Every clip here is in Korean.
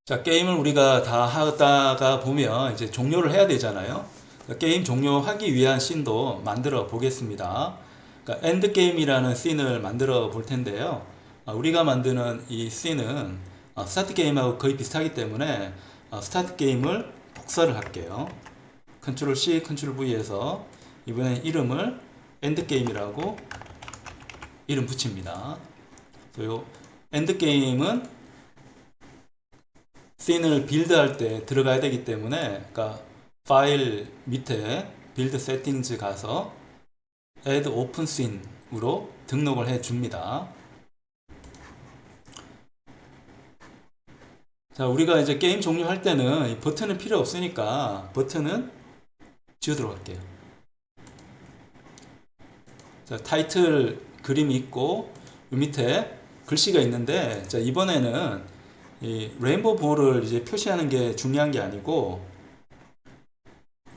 자, 게임을 우리가 다 하다가 보면 이제 종료를 해야 되잖아요. 게임 종료하기 위한 씬도 만들어 보겠습니다. 그러니까 엔드 게임이라는 씬을 만들어 볼 텐데요. 우리가 만드는 이 씬은 스타트 게임하고 거의 비슷하기 때문에 스타트 게임을 복사를 할게요. 컨트롤 C, 컨트롤 V에서 이번엔 이름을 엔드 게임이라고 이름 붙입니다. 요 엔드 게임은 씬을 빌드할 때 들어가야 되기 때문에, 그러니까 파일 밑에 빌드 세팅즈 가서 add open scene으로 등록을 해 줍니다. 자, 우리가 이제 게임 종료할 때는 이 버튼은 필요 없으니까 버튼은 지우도록 할게요. 자, 타이틀 그림이 있고 이 밑에 글씨가 있는데, 자, 이번에는 이 레인보우 볼을 이제 표시하는 게 중요한 게 아니고,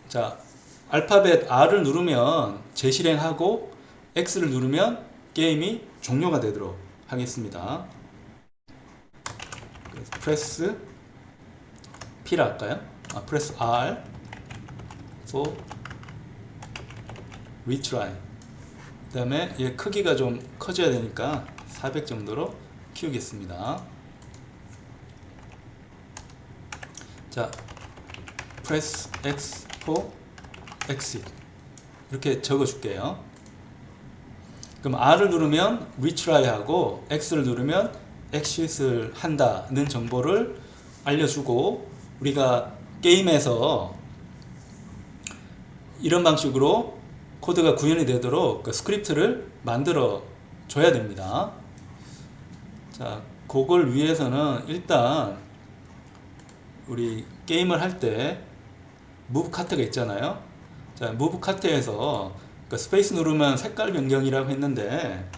자, 알파벳 R을 누르면 재실행하고 X를 누르면 게임이 종료가 되도록 하겠습니다. 프레스 P라 할까요? 프레스 R for retry. 그 다음에 얘 크기가 좀 커져야 되니까 400 정도로 키우겠습니다. 자, press X for exit 이렇게 적어 줄게요. 그럼 R을 누르면 retry 하고 X를 누르면 exit을 한다는 정보를 알려주고, 우리가 게임에서 이런 방식으로 코드가 구현이 되도록 그 스크립트를 만들어 줘야 됩니다. 자, 그걸 위해서는 일단 우리 게임을 할 때 무브 카트가 있잖아요. 자, 무브 카트에서 스페이스 누르면 색깔 변경이라고 했는데,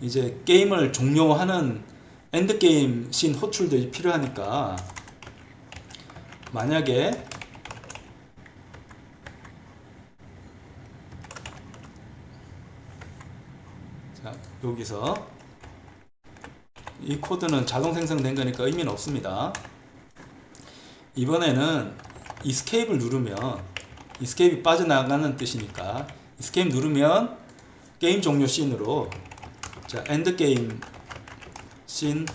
이제 게임을 종료하는 엔드 게임 씬 호출도 필요하니까, 만약에 자, 여기서 이 코드는 자동 생성된 거니까 의미는 없습니다. 이번에는 이스케이프를 누르면, 이스케이프 빠져나가는 뜻이니까 이스케이프 누르면 게임 종료 씬으로, 자, 엔드 게임 씬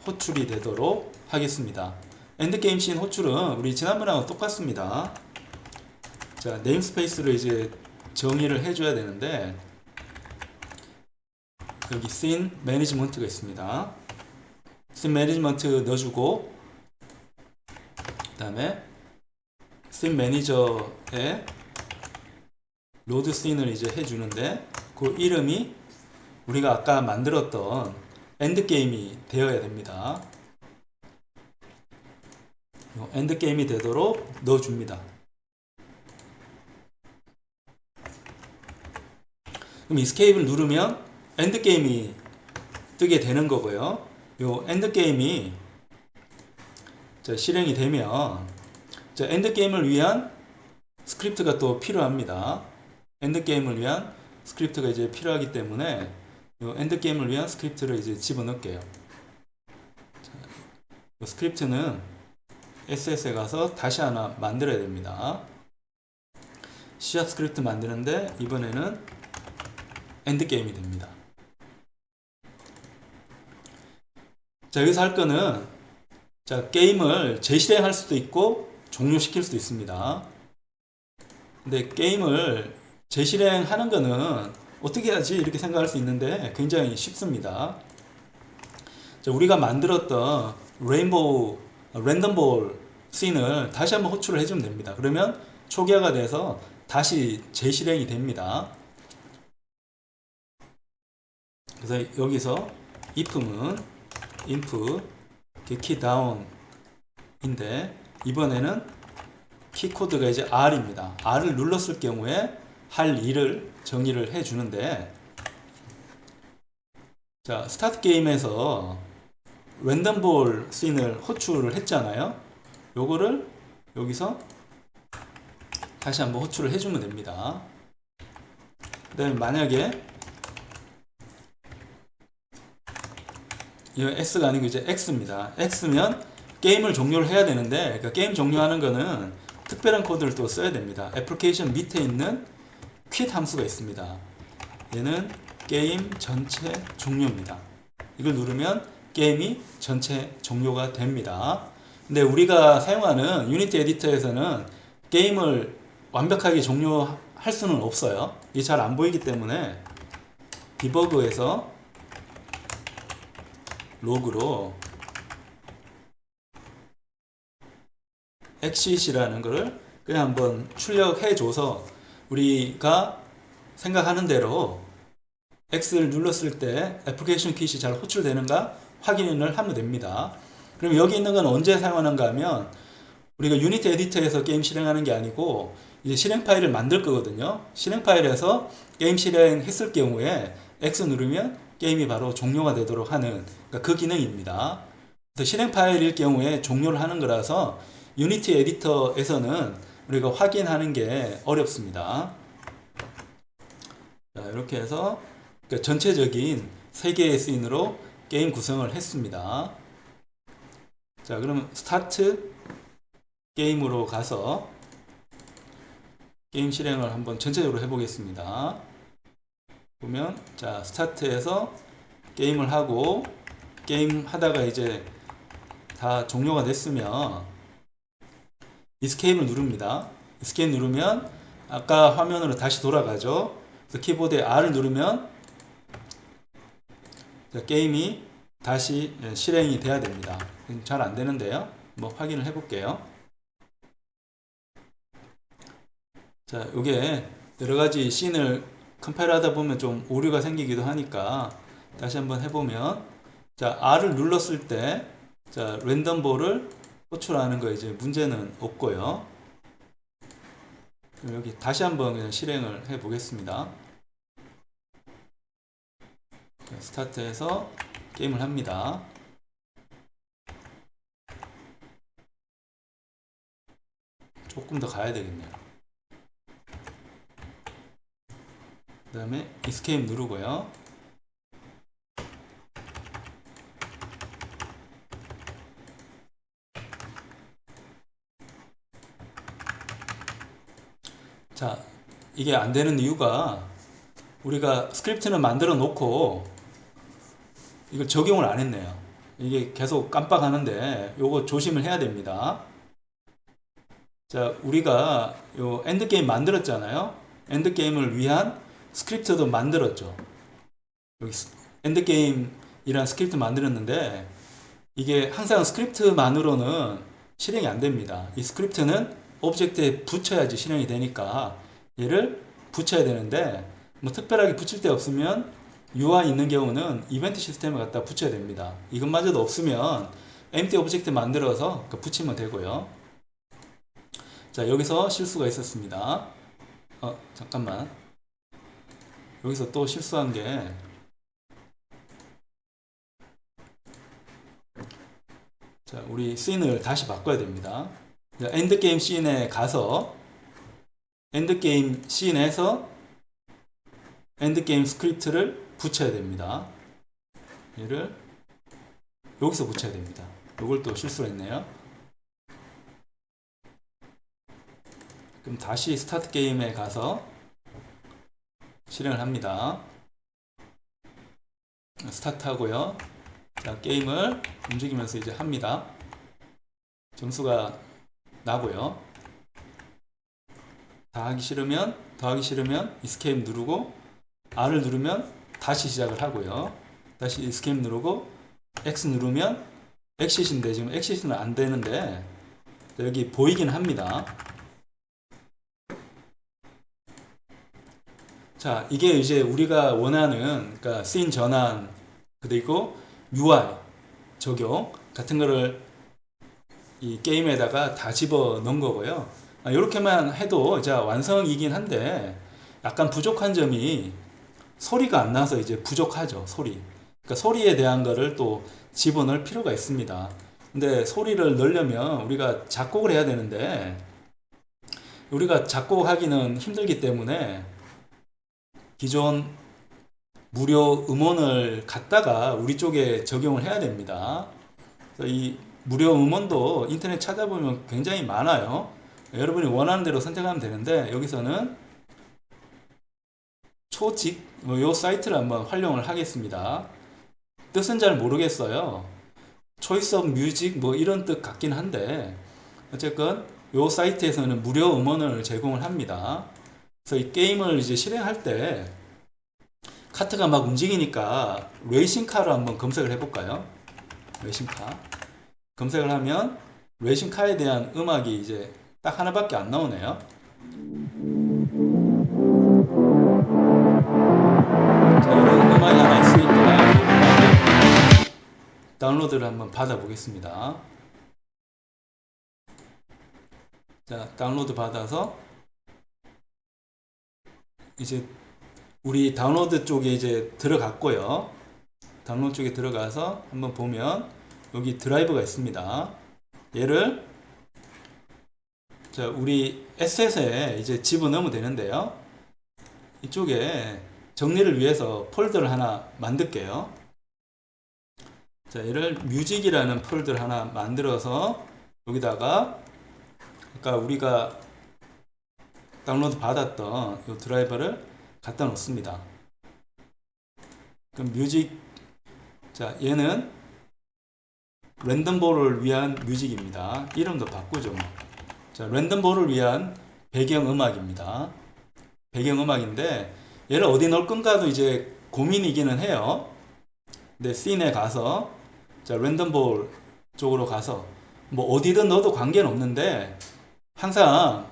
호출이 되도록 하겠습니다. 엔드 게임 씬 호출은 우리 지난번하고 똑같습니다. 자, 네임스페이스를 이제 정의를 해줘야 되는데, 여기 씬 매니지먼트가 있습니다. 씬 매니지먼트 넣어주고, 그 다음에 씬 매니저에 로드 씬을 이제 해주는데, 그 이름이 우리가 아까 만들었던 엔드 게임이 되어야 됩니다. 엔드 게임이 되도록 넣어줍니다. 그럼 이스케이프를 누르면 엔드 게임이 뜨게 되는 거고요. 요 엔드 게임이 실행이 되면, 엔드 게임을 위한 스크립트가 또 필요합니다. 엔드 게임을 위한 스크립트가 이제 필요하기 때문에 요 엔드 게임을 위한 스크립트를 이제 집어넣을게요. 요 스크립트는 SS에 가서 다시 하나 만들어야 됩니다. C# 스크립트 만드는데 이번에는 엔드 게임이 됩니다. 자, 여기서 할 거는, 자, 게임을 재실행할 수도 있고 종료시킬 수도 있습니다. 근데 게임을 재실행하는 거는 어떻게 해야지 이렇게 생각할 수 있는데 굉장히 쉽습니다. 자, 우리가 만들었던 레인보우 랜덤볼 씬을 다시 한번 호출을 해주면 됩니다. 그러면 초기화가 돼서 다시 재실행이 됩니다. 그래서 여기서 if는 inf key down인데, 이번에는 키코드가 이제 R입니다. R을 눌렀을 경우에 할 일을 정의를 해 주는데, 자, 스타트 게임에서 랜덤볼 씬을 호출을 했잖아요. 요거를 여기서 다시 한번 호출을 해주면 됩니다. 그 다음에 만약에 이거 S가 아니고 이제 X입니다. X면 게임을 종료를 해야 되는데, 그러니까 게임 종료하는 거는 특별한 코드를 또 써야 됩니다. 애플리케이션 밑에 있는 quit 함수가 있습니다. 얘는 게임 전체 종료입니다. 이걸 누르면 게임이 전체 종료가 됩니다. 근데 우리가 사용하는 유니티 에디터에서는 게임을 완벽하게 종료할 수는 없어요. 이게 잘 안 보이기 때문에 디버그에서 로그로 exit이라는 거를 그냥 한번 출력해 줘서 우리가 생각하는 대로 X를 눌렀을 때 애플리케이션 킷이 잘 호출되는가 확인을 하면 됩니다. 그럼 여기 있는 건 언제 사용하는가 하면 우리가 유니티 에디터에서 게임 실행하는 게 아니고 이제 실행 파일을 만들 거거든요. 실행 파일에서 게임 실행했을 경우에 X 누르면 게임이 바로 종료가 되도록 하는 그러니까 그 기능입니다. 그래서 실행 파일일 경우에 종료를 하는 거라서 유니티 에디터에서는 우리가 확인하는 게 어렵습니다. 자, 이렇게 해서 그러니까 전체적인 3개의 씬으로 게임 구성을 했습니다. 자, 그러면 스타트 게임으로 가서 게임 실행을 한번 전체적으로 해보겠습니다. 보면 자, 스타트에서 게임을 하고 게임 하다가 이제 다 종료가 됐으면 이스케이프를 누릅니다. 이스케이프 누르면 아까 화면으로 다시 돌아가죠. 그래서 키보드에 R을 누르면 게임이 다시 실행이 돼야 됩니다. 잘 안 되는데요. 뭐 확인을 해볼게요. 자, 이게 여러 가지 씬을 컴파일 하다 보면 좀 오류가 생기기도 하니까 다시 한번 해보면 자, R을 눌렀을 때 자, 랜덤볼을 호출하는 거 이제 문제는 없고요. 여기 다시 한번 그냥 실행을 해 보겠습니다. 스타트해서 게임을 합니다. 조금 더 가야 되겠네요. 그 다음에 Escape 누르고요. 자, 이게 안 되는 이유가 우리가 스크립트는 만들어 놓고 이걸 적용을 안 했네요. 이게 계속 깜빡하는데 요거 조심을 해야 됩니다. 자, 우리가 요 엔드게임 만들었잖아요. 엔드게임을 위한 스크립트도 만들었죠. 여기 엔드게임이란 스크립트 만들었는데 이게 항상 스크립트만으로는 실행이 안 됩니다. 이 스크립트는 오브젝트에 붙여야지 실행이 되니까 얘를 붙여야 되는데 뭐 특별하게 붙일 데 없으면 UI 있는 경우는 이벤트 시스템을 갖다 붙여야 됩니다. 이것마저도 없으면 empty 오브젝트 만들어서 붙이면 되고요. 자, 여기서 실수가 있었습니다. 잠깐만. 여기서 또 실수한 게 자, 우리 씬을 다시 바꿔야 됩니다. 엔드게임 씬에 가서 엔드게임 씬에서 엔드게임 스크립트를 붙여야 됩니다. 얘를 여기서 붙여야 됩니다. 이걸 또 실수를 했네요. 그럼 다시 스타트 게임에 가서 실행을 합니다. 스타트 하고요. 자, 게임을 움직이면서 이제 합니다. 점수가 나고요. 더 하기 싫으면 Escape 누르고 R을 누르면 다시 시작을 하고요. 다시 Escape 누르고 X 누르면 exit인데 지금 exit은 안 되는데 여기 보이긴 합니다. 자, 이게 이제 우리가 원하는 그러니까 씬 전환 그리고 UI 적용 같은 거를 이 게임에다가 다 집어 넣은 거고요. 이렇게만 해도 이제 완성이긴 한데 약간 부족한 점이 소리가 안 나서 이제 부족하죠. 소리. 그러니까 소리에 대한 거를 또 집어넣을 필요가 있습니다. 근데 소리를 넣으려면 우리가 작곡을 해야 되는데 우리가 작곡하기는 힘들기 때문에 기존 무료 음원을 갖다가 우리 쪽에 적용을 해야 됩니다. 그래서 이 무료 음원도 인터넷 찾아보면 굉장히 많아요. 여러분이 원하는 대로 선택하면 되는데 여기서는 초직 요 사이트를 한번 활용을 하겠습니다. 뜻은 잘 모르겠어요. 초이스 오브 뮤직 뭐 이런 뜻 같긴 한데 어쨌건 요 사이트에서는 무료 음원을 제공을 합니다. 그래서 이 게임을 이제 실행할 때 카트가 막 움직이니까 레이싱카로 한번 검색을 해볼까요? 레이싱카 검색을 하면 레이싱카에 대한 음악이 이제 딱 하나밖에 안 나오네요. 자, 이런 음악이 하나 있으니까 이 음악을 다운로드를 한번 받아 보겠습니다. 자, 다운로드 받아서 이제 우리 다운로드 쪽에 이제 들어갔고요. 다운로드 쪽에 들어가서 한번 보면 여기 드라이브가 있습니다. 얘를 자, 우리 에셋에 이제 집어넣으면 되는데요. 이쪽에 정리를 위해서 폴더를 하나 만들게요. 자, 얘를 뮤직이라는 폴더를 하나 만들어서 여기다가 아까 우리가 다운로드 받았던 이 드라이버를 갖다 놓습니다. 그럼 뮤직, 자, 얘는 랜덤볼을 위한 뮤직입니다. 이름도 바꾸죠. 뭐. 자, 랜덤볼을 위한 배경음악입니다. 배경음악인데 얘를 어디 넣을 건가도 이제 고민이기는 해요. 근데 씬에 가서 자, 랜덤볼 쪽으로 가서 뭐 어디든 넣어도 관계는 없는데 항상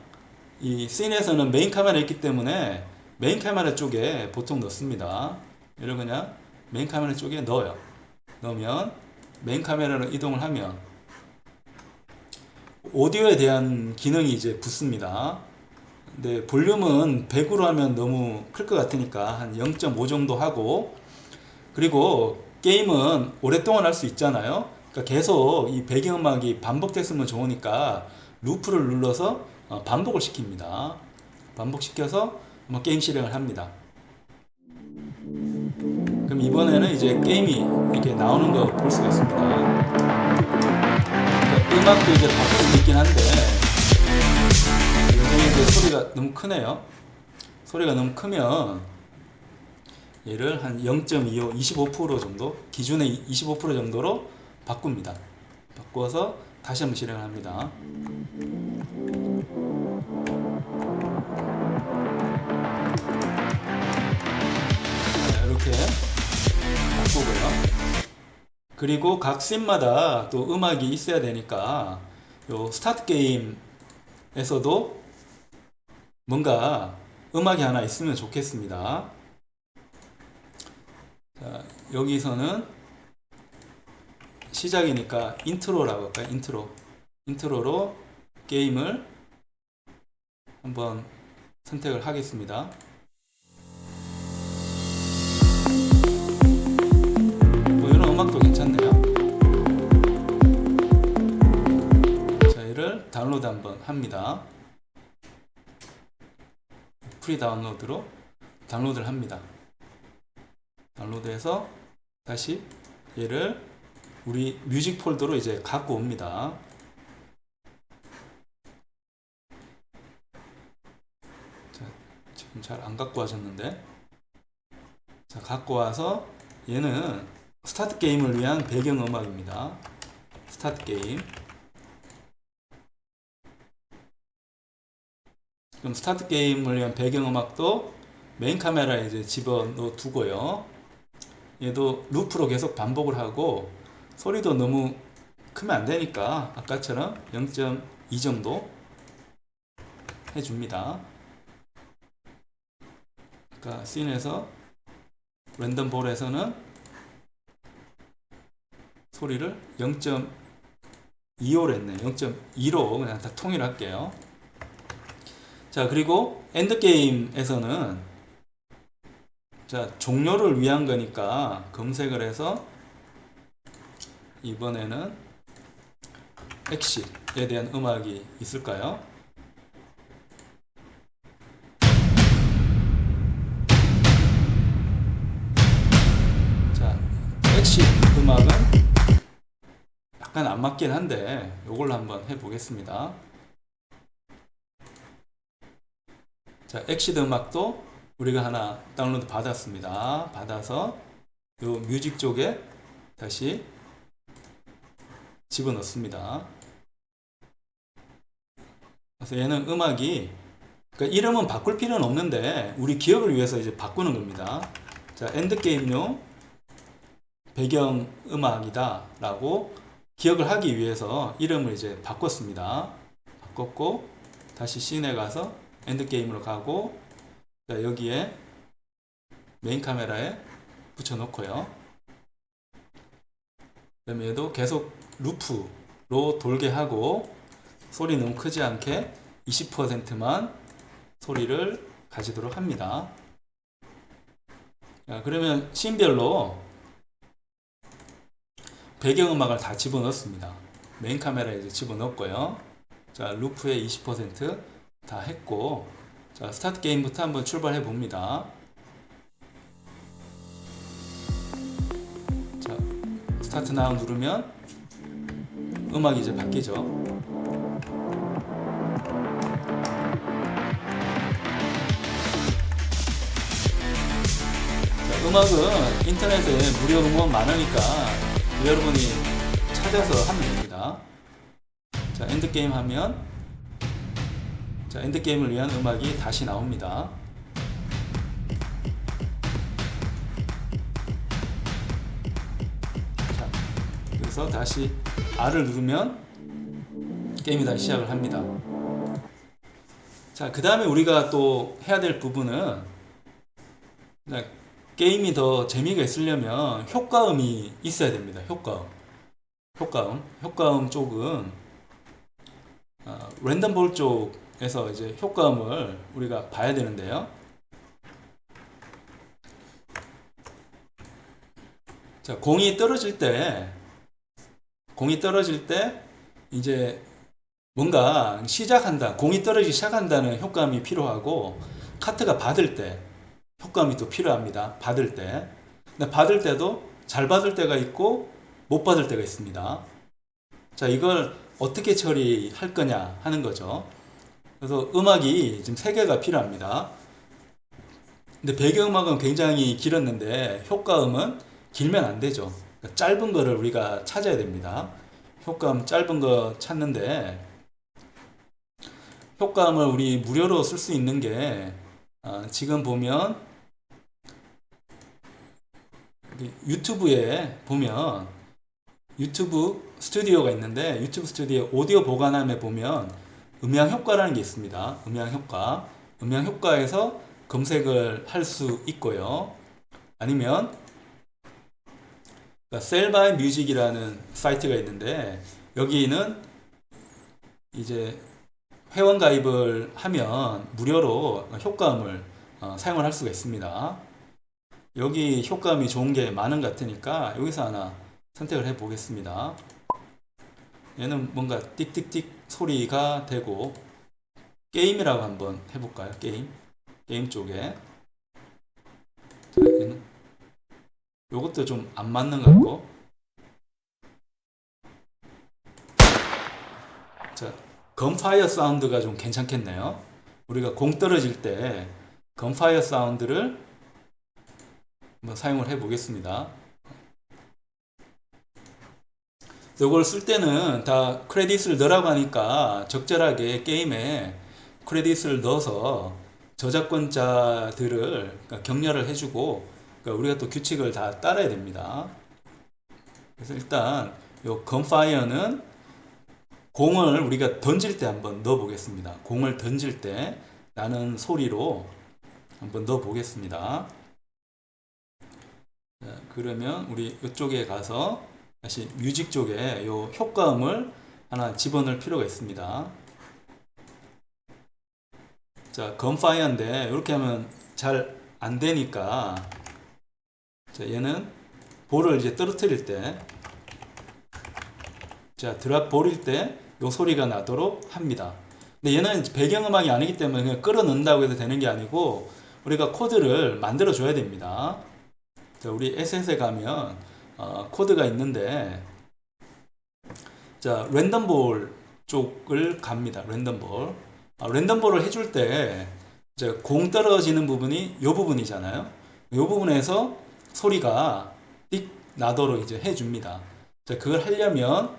이 씬에서는 메인 카메라 있기 때문에 메인 카메라 쪽에 보통 넣습니다. 얘를 그냥 메인 카메라 쪽에 넣어요. 넣으면 메인 카메라로 이동을 하면 오디오에 대한 기능이 이제 붙습니다. 근데 볼륨은 100으로 하면 너무 클 것 같으니까 한 0.5 정도 하고, 그리고 게임은 오랫동안 할 수 있잖아요. 그러니까 계속 이 배경음악이 반복됐으면 좋으니까 루프를 눌러서 반복을 시킵니다. 반복시켜서 한번 게임 실행을 합니다. 그럼 이번에는 이제 게임이 이렇게 나오는 거 볼 수가 있습니다. 그러니까 음악도 이제 바꿀 수 있긴 한데 요즘에 이제 소리가 너무 크네요. 소리가 너무 크면 얘를 한 0.25, 25% 정도, 기준의 25% 정도로 바꿉니다. 바꿔서 다시 한번 실행을 합니다. 이렇게 바꾸고요. 그리고 각 씬마다 또 음악이 있어야 되니까 요 스타트 게임에서도 뭔가 음악이 하나 있으면 좋겠습니다. 자, 여기서는 시작이니까 인트로라고 할까요? 인트로로 게임을 한번 선택을 하겠습니다. 뭐 이런 음악도 괜찮네요. 자, 얘를 다운로드 한번 합니다. 프리 다운로드로 다운로드를 합니다. 다운로드해서 다시 얘를 우리 뮤직 폴더로 이제 갖고 옵니다. 자, 지금 잘 안 갖고 와셨는데, 자, 갖고 와서 얘는 스타트 게임을 위한 배경음악입니다. 스타트 게임. 그럼 스타트 게임을 위한 배경음악도 메인 카메라에 이제 집어넣어 두고요. 얘도 루프로 계속 반복을 하고, 소리도 너무 크면 안 되니까 아까처럼 0.2 정도 해줍니다. 그러니까 씬에서 랜덤 볼에서는 소리를 0.25로 했네. 0.2로 그냥 다 통일할게요. 자, 그리고 엔드게임에서는 자, 종료를 위한 거니까 검색을 해서 이번에는 엑싯에 대한 음악이 있을까요? 자, 엑싯 음악은 약간 안 맞긴 한데 요걸로 한번 해 보겠습니다. 자, 엑시드 음악도 우리가 하나 다운로드 받았습니다. 받아서 요 뮤직 쪽에 다시 집어넣습니다. 그래서 얘는 음악이, 그러니까 이름은 바꿀 필요는 없는데 우리 기억을 위해서 이제 바꾸는 겁니다. 자, 엔드게임용 배경 음악이다 라고 기억을 하기 위해서 이름을 이제 바꿨습니다. 바꿨고 다시 씬에 가서 엔드게임으로 가고, 자, 여기에 메인 카메라에 붙여 놓고요. 그 다음에 얘도 계속 루프로 돌게 하고 소리 너무 크지 않게 20%만 소리를 가지도록 합니다. 자, 그러면 씬별로 배경음악을 다 집어넣습니다. 메인 카메라에 이제 집어넣었고요. 자, 루프에 20% 다 했고, 자, 스타트 게임부터 한번 출발해 봅니다. 자, 스타트 나우 누르면 음악이 이제 바뀌죠. 자, 음악은 인터넷에 무료 음원 많으니까 여러분이 찾아서 하면 됩니다. 자, 엔드게임 하면, 자, 엔드게임을 위한 음악이 다시 나옵니다. 자, 그래서 다시 R을 누르면 게임이 다시 시작을 합니다. 자, 그 다음에 우리가 또 해야 될 부분은, 게임이 더 재미가 있으려면 효과음이 있어야 됩니다. 효과음 쪽은 랜덤 볼 쪽에서 이제 효과음을 우리가 봐야 되는데요. 자, 공이 떨어질 때 이제 뭔가 시작한다, 공이 떨어지기 시작한다는 효과음이 필요하고, 카트가 받을 때 효과음이 또 필요합니다. 받을 때. 근데 받을 때도 잘 받을 때가 있고 못 받을 때가 있습니다. 자, 이걸 어떻게 처리할 거냐 하는 거죠. 그래서 음악이 지금 3개가 필요합니다. 근데 배경음악은 굉장히 길었는데 효과음은 길면 안 되죠. 그러니까 짧은 거를 우리가 찾아야 됩니다. 효과음 짧은 거 찾는데, 효과음을 우리 무료로 쓸 수 있는 게 지금 보면 유튜브에 보면 유튜브 스튜디오가 있는데, 유튜브 스튜디오 오디오 보관함에 보면 음향 효과라는 게 있습니다. 음향 효과에서 검색을 할 수 있고요. 아니면 셀바이 뮤직이라는 사이트가 있는데, 여기는 이제 회원 가입을 하면 무료로 효과음을 사용을 할 수가 있습니다. 여기 효과음이 좋은 게 많은 것 같으니까 여기서 하나 선택을 해 보겠습니다. 얘는 뭔가 띡띡띡 소리가 되고, 게임이라고 한번 해볼까요? 게임 쪽에. 자, 얘는 요것도 좀 안 맞는 것 같고, 자, 건파이어 사운드가 좀 괜찮겠네요. 우리가 공 떨어질 때 건파이어 사운드를 한번 사용을 해 보겠습니다. 이걸 쓸 때는 다 크레딧을 넣으라고 하니까 적절하게 게임에 크레딧을 넣어서 저작권자들을 격려를 해주고, 우리가 또 규칙을 다 따라야 됩니다. 그래서 일단 요 건파이어는 공을 우리가 던질 때 한번 넣어 보겠습니다. 공을 던질 때 나는 소리로 한번 넣어 보겠습니다. 자, 그러면 우리 이쪽에 가서 다시 뮤직 쪽에 요 효과음을 하나 집어넣을 필요가 있습니다. 자, 건파이어인데 이렇게 하면 잘 안 되니까, 자, 얘는 볼을 이제 떨어뜨릴 때, 자, 드랍 볼일 때 요 소리가 나도록 합니다. 근데 얘는 배경음악이 아니기 때문에 그냥 끌어 넣는다고 해서 되는 게 아니고, 우리가 코드를 만들어 줘야 됩니다. 자, 우리 에셋에 가면 코드가 있는데, 자, 랜덤볼 쪽을 갑니다. 랜덤볼. 랜덤볼을 해줄 때 이제 공 떨어지는 부분이 이 부분이잖아요. 이 부분에서 소리가 띡 나도록 이제 해줍니다. 자, 그걸 하려면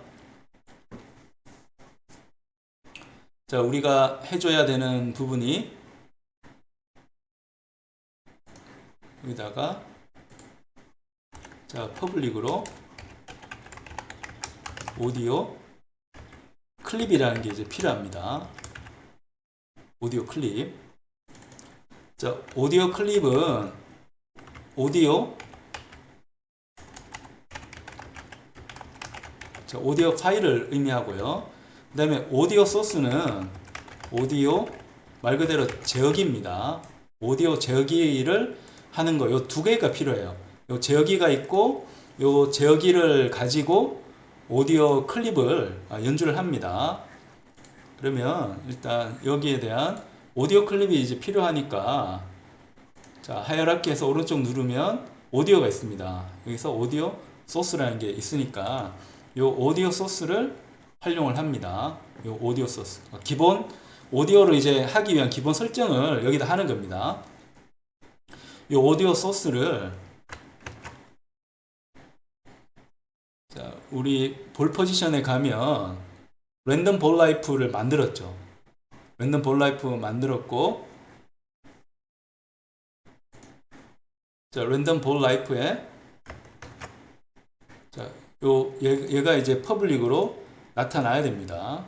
자, 우리가 해줘야 되는 부분이 여기다가 자, 퍼블릭으로 오디오 클립이라는 게 이제 필요합니다. 오디오 클립. 자, 오디오 클립은 오디오 자, 오디오 파일을 의미하고요. 그 다음에 오디오 소스는 오디오 말 그대로 제어기입니다. 오디오 제어기를 하는 거, 요 두 개가 필요해요. 요 제어기가 있고, 요 제어기를 가지고 오디오 클립을 연주를 합니다. 그러면 일단 여기에 대한 오디오 클립이 이제 필요하니까 자, 하이어라키에서 오른쪽 누르면 오디오가 있습니다. 여기서 오디오 소스라는 게 있으니까 요 오디오 소스를 활용을 합니다. 요 오디오 소스. 기본 오디오를 이제 하기 위한 기본 설정을 여기다 하는 겁니다. 요 오디오 소스를 자, 우리 볼 포지션에 가면 랜덤 볼 라이프를 만들었죠. 랜덤 볼 라이프 만들었고 자, 랜덤 볼 라이프에 자, 얘가 이제 퍼블릭으로 나타나야 됩니다.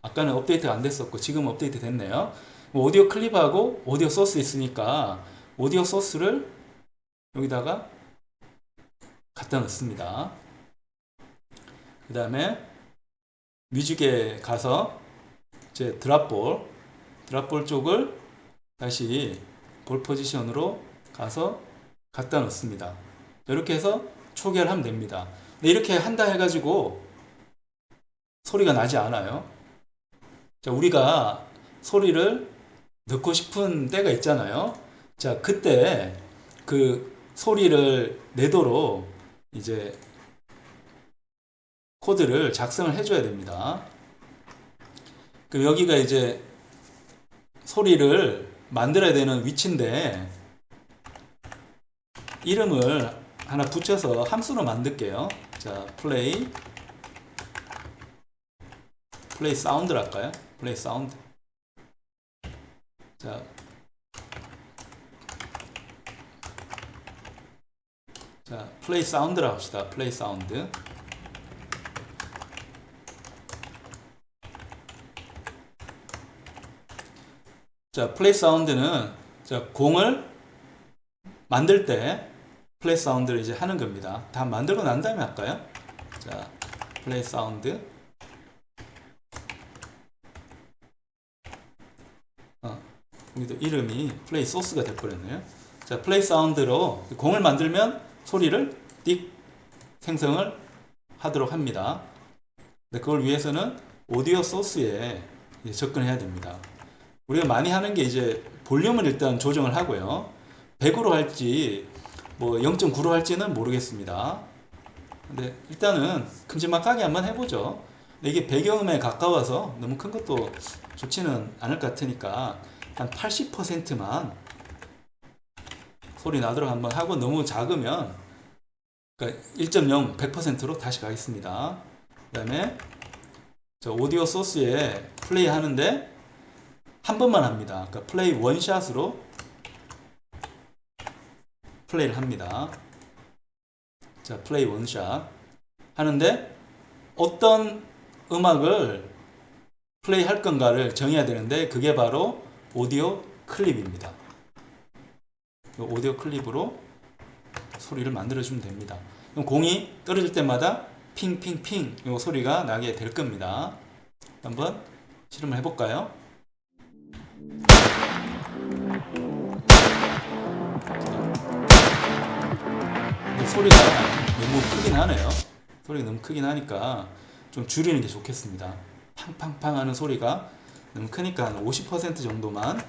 아까는 업데이트가 안 됐었고 지금 업데이트 됐네요. 오디오 클립하고 오디오 소스 있으니까 오디오 소스를 여기다가 갖다 넣습니다. 그 다음에 뮤직에 가서 이제 드랍볼 쪽을 다시 볼 포지션으로 가서 갖다 넣습니다. 이렇게 해서 초기화를 하면 됩니다. 근데 이렇게 한다 해가지고 소리가 나지 않아요. 자, 우리가 소리를 넣고 싶은 때가 있잖아요. 자, 그때 그 소리를 내도록 이제 코드를 작성을 해줘야 됩니다. 그럼 여기가 이제 소리를 만들어야 되는 위치인데 이름을 하나 붙여서 함수로 만들게요. 자, 플레이 사운드를 할까요? 플레이 사운드. 자, 플레이 사운드라 합시다. 플레이 사운드. 자, 플레이 사운드는 자, 공을 만들 때 플레이 사운드를 이제 하는 겁니다. 다 만들고 난 다음에 할까요? 자, 플레이 사운드. 여기도 이름이 플레이 소스가 돼버렸네요. 자, 플레이 사운드로 공을 만들면 소리를 띡 생성을 하도록 합니다. 근데 그걸 위해서는 오디오 소스에 접근해야 됩니다. 우리가 많이 하는 게 이제 볼륨을 일단 조정을 하고요. 100으로 할지 뭐 0.9로 할지는 모르겠습니다. 근데 일단은 큼지막하게 한번 해보죠. 근데 이게 배경음에 가까워서 너무 큰 것도 좋지는 않을 것 같으니까 한 80%만 소리 나도록 한번 하고 너무 작으면 그러니까 1.0 100%로 다시 가겠습니다. 그 다음에 오디오 소스에 플레이 하는데 한 번만 합니다. 그러니까 플레이 원샷으로 플레이를 합니다. 자, 플레이 원샷 하는데 어떤 음악을 플레이 할 건가를 정해야 되는데 그게 바로 오디오 클립입니다. 이 오디오 클립으로 소리를 만들어주면 됩니다. 그럼 공이 떨어질 때마다 핑핑핑 이 소리가 나게 될 겁니다. 한번 실험을 해볼까요? 소리가 너무 크긴 하네요. 소리가 너무 크긴 하니까 좀 줄이는 게 좋겠습니다. 팡팡팡 하는 소리가 너무 크니까 한 50% 정도만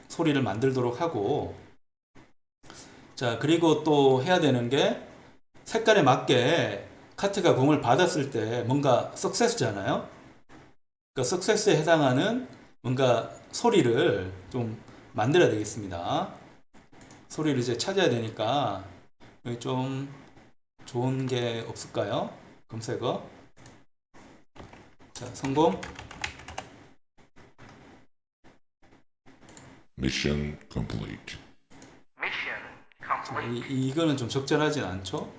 소리를 만들도록 하고, 자, 그리고 또 해야 되는 게 색깔에 맞게 카트가 공을 받았을 때 뭔가 석세스잖아요. 그러니까 석세스에 해당하는 뭔가 소리를 좀 만들어야 되겠습니다. 소리를 이제 찾아야 되니까 여기 좀 좋은 게 없을까요? 검색어. 자, 성공. Mission complete. Mission 자, complete. 이거는 좀 적절하진 않죠?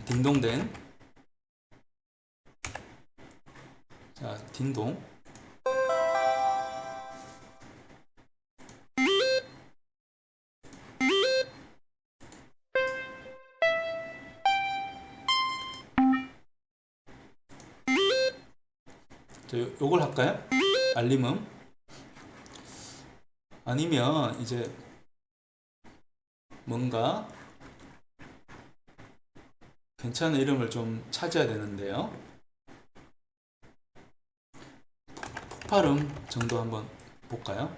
딩동댕. 자, 딩동. 자, 요걸 할까요? 알림음. 아니면 이제 뭔가 괜찮은 이름을 좀 찾아야 되는데요. 폭발음 정도 한번 볼까요?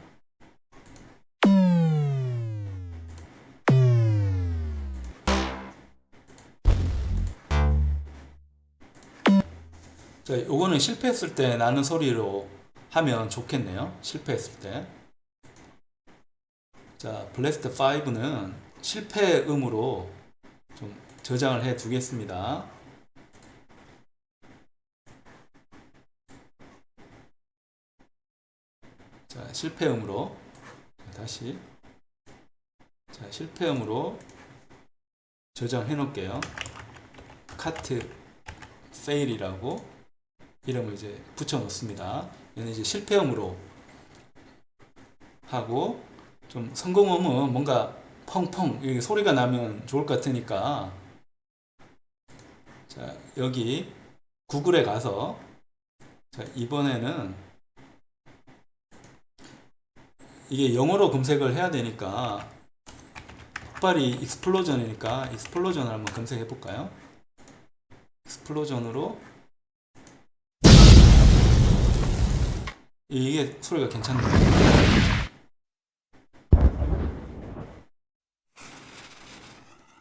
자, 요거는 실패했을 때 나는 소리로 하면 좋겠네요. 실패했을 때. 자, 블래스트 5는 실패음으로 좀 저장을 해 두겠습니다. 자, 실패음으로 다시, 자, 실패음으로 저장해 놓을게요. 카트 페일이라고 이름을 이제 붙여 놓습니다. 얘는 이제 실패음으로 하고, 좀 성공음은 뭔가 펑펑 이렇게 소리가 나면 좋을 것 같으니까, 자, 여기 구글에 가서, 자, 이번에는 이게 영어로 검색을 해야 되니까, 폭발이 익스플로전이니까 익스플로전을 한번 검색해 볼까요? 익스플로전으로. 이게 소리가 괜찮네요.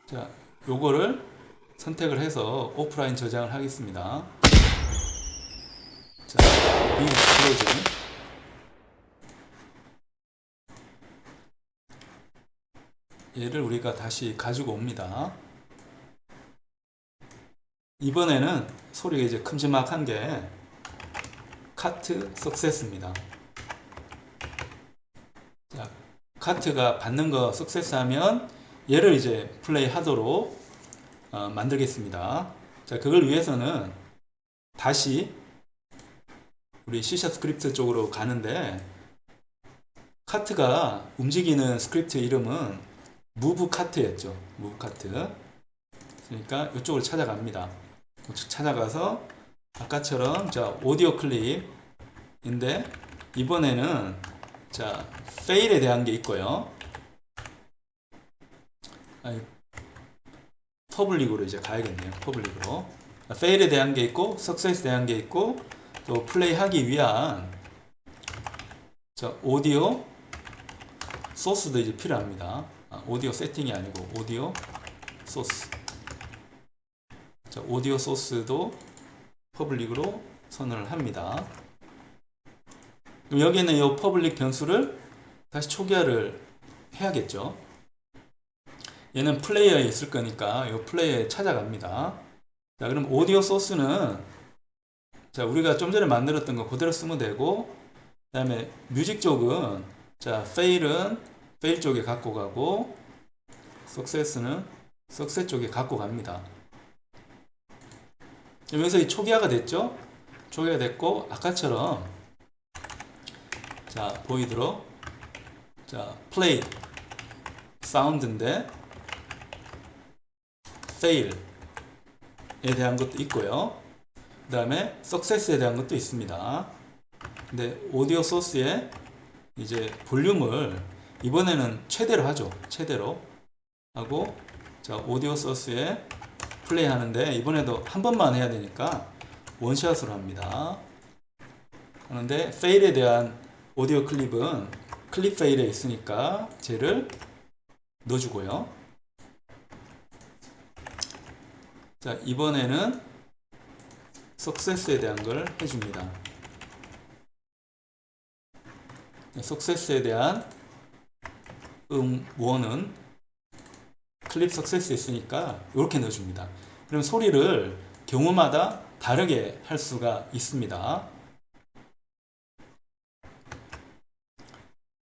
자, 요거를 선택을 해서 오프라인 저장을 하겠습니다. 자, 익스플로전. 얘를 우리가 다시 가지고 옵니다. 이번에는 소리가 이제 큼지막한 게 카트 석세스입니다. 자, 카트가 받는 거 석세스 하면 얘를 이제 플레이 하도록 만들겠습니다. 자, 그걸 위해서는 다시 우리 C# 스크립트 쪽으로 가는데, 카트가 움직이는 스크립트 이름은 move 카트였죠. move 카트. 그러니까 이쪽으로 찾아갑니다. 찾아가서 아까처럼, 자, 오디오 클립인데 이번에는, 자, fail에 대한 게 있고요. 퍼블릭으로 이제 가야겠네요. 퍼블릭으로. fail에 대한 게 있고, success에 대한 게 있고, 또 플레이 하기 위한, 자, 오디오 소스도 이제 필요합니다. 오디오 세팅이 아니고 오디오 소스. 자, 오디오 소스도 퍼블릭으로 선언을 합니다. 그럼 여기에는 이 퍼블릭 변수를 다시 초기화를 해야겠죠. 얘는 플레이어에 있을 거니까 이 플레이어에 찾아갑니다. 자, 그럼 오디오 소스는, 자, 우리가 좀 전에 만들었던 거 그대로 쓰면 되고, 그 다음에 뮤직 쪽은, 자, fail은 fail 쪽에 갖고 가고, success는 success 쪽에 갖고 갑니다. 여기서 이 초기화가 됐죠? 초기화가 됐고, 아까처럼, 자, 보이도록, 자, play 사운드인데 fail에 대한 것도 있고요. 그 다음에 success에 대한 것도 있습니다. 근데 오디오 소스에 이제 볼륨을 이번에는 최대로 하죠. 최대로 하고, 자, 오디오 소스에 플레이 하는데 이번에도 한 번만 해야 되니까 원샷으로 합니다. 그런데 fail에 대한 오디오 클립은 클립 fail에 있으니까 쟤를 넣어주고요. 자, 이번에는 석세스에 대한 걸 해줍니다. 석세스에 대한 원은 클립 석세스 있으니까 이렇게 넣어줍니다. 그럼 소리를 경우마다 다르게 할 수가 있습니다.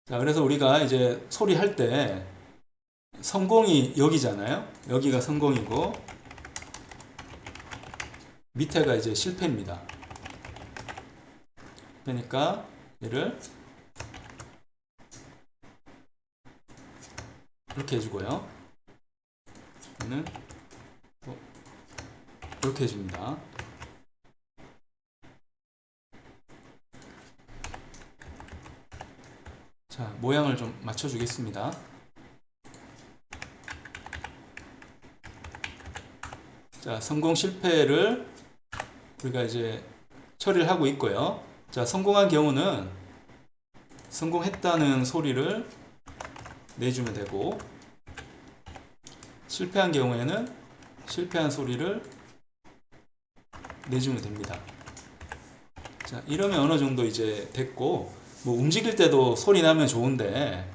자, 그래서 우리가 이제 소리 할 때 성공이 여기잖아요. 여기가 성공이고 밑에가 이제 실패입니다. 그러니까 얘를 이렇게 해주고요. 얘는 또 이렇게 해줍니다. 자, 모양을 좀 맞춰주겠습니다. 자, 성공 실패를 우리가 이제 처리를 하고 있고요. 자, 성공한 경우는 성공했다는 소리를 내주면 되고, 실패한 경우에는 실패한 소리를 내주면 됩니다. 자, 이러면 어느 정도 이제 됐고, 뭐 움직일 때도 소리 나면 좋은데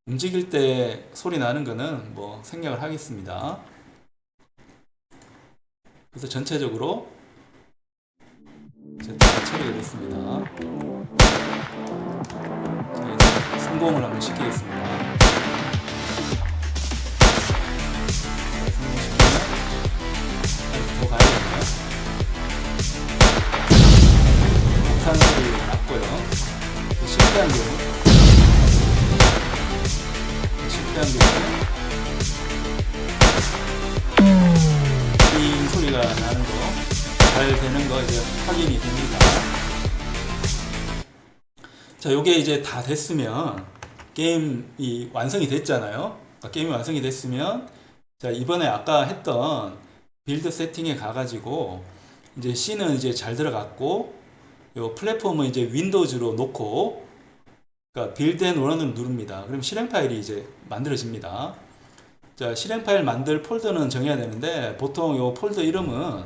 움직일 때 소리 나는 거는 뭐 생략을 하겠습니다. 그래서 전체적으로 이제 다 처리가 됐습니다. 자, 이제 성공을 한번 시키겠습니다. 더 가야겠네요. 폭탄 소리 났고요. 실패한 경우 이 소리가 나는 거, 잘 되는 거 이제 확인이 됩니다. 자, 요게 이제 다 됐으면 게임이 완성이 됐잖아요. 게임이 완성이 됐으면, 자, 이번에 아까 했던 빌드 세팅에 가가지고 이제 C는 이제 잘 들어갔고, 요 플랫폼은 이제 윈도우즈로 놓고, 그러니까 빌드 앤 런을 누릅니다. 그럼 실행 파일이 이제 만들어집니다. 자, 실행 파일 만들 폴더는 정해야 되는데 보통 요 폴더 이름은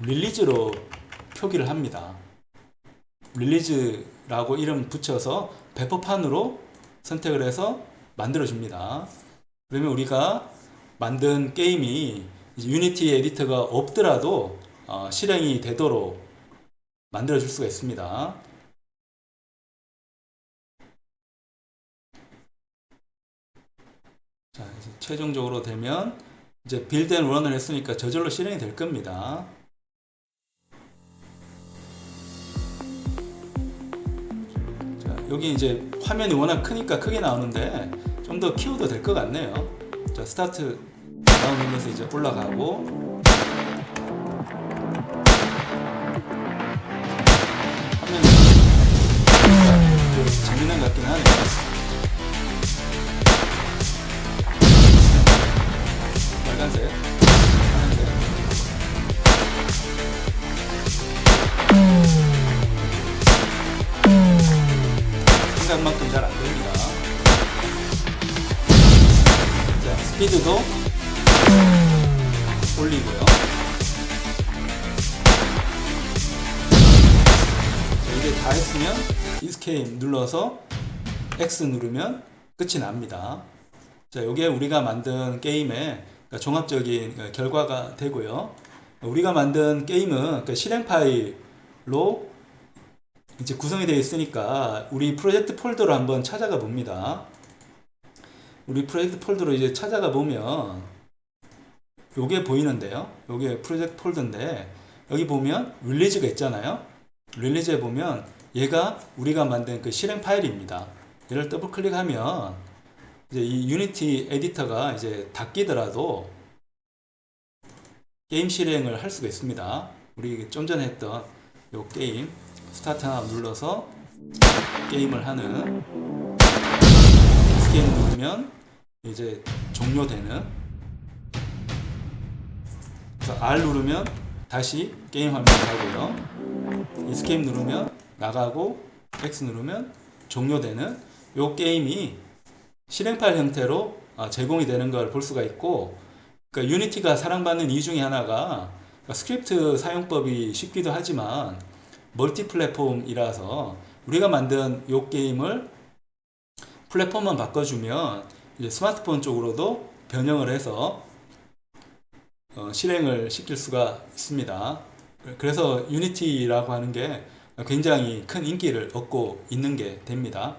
릴리즈로 표기를 합니다. 릴리즈라고 이름 붙여서 배포판으로 선택을 해서 만들어줍니다. 그러면 우리가 만든 게임이 이제 유니티 에디터가 없더라도 실행이 되도록 만들어줄 수가 있습니다. 자, 이제 최종적으로 되면 이제 빌드 앤 런을 했으니까 저절로 실행이 될 겁니다. 자, 여기 이제 화면이 워낙 크니까 크게 나오는데 좀 더 키워도 될 것 같네요. 자, 스타트 다운 눌러서 이제 올라가고, 재미난 것 같긴 하네요. 빨간색, 파란색. 생각만큼 잘 안 됩니다. 자, 스피드도 올리고요. 자, 이제 다 했으면 이스케이프 눌러서 X 누르면 끝이 납니다. 자, 이게 우리가 만든 게임의 종합적인 결과가 되고요. 우리가 만든 게임은 실행 파일로 이제 구성이 되어 있으니까 우리 프로젝트 폴더로 한번 찾아가 봅니다. 우리 프로젝트 폴더로 이제 찾아가 보면 요게 보이는데요. 요게 프로젝트 폴더인데 여기 보면 릴리즈가 있잖아요. 릴리즈에 보면 얘가 우리가 만든 그 실행 파일입니다. 얘를 더블 클릭하면 이제 이 유니티 에디터가 이제 닫히더라도 게임 실행을 할 수가 있습니다. 우리 좀 전에 했던 요 게임 스타트 하나 눌러서 게임을 하는, 스케일 누르면 이제 종료되는, 그래서 R 누르면 다시 게임 화면 가고요. Escape 누르면 나가고, X 누르면 종료되는 요 게임이 실행 파일 형태로 제공이 되는 걸 볼 수가 있고, 그러니까 유니티가 사랑받는 이유 중에 하나가 스크립트 사용법이 쉽기도 하지만 멀티 플랫폼이라서 우리가 만든 이 게임을 플랫폼만 바꿔주면 이제 스마트폰 쪽으로도 변형을 해서 실행을 시킬 수가 있습니다. 그래서 유니티라고 하는 게 굉장히 큰 인기를 얻고 있는 게 됩니다.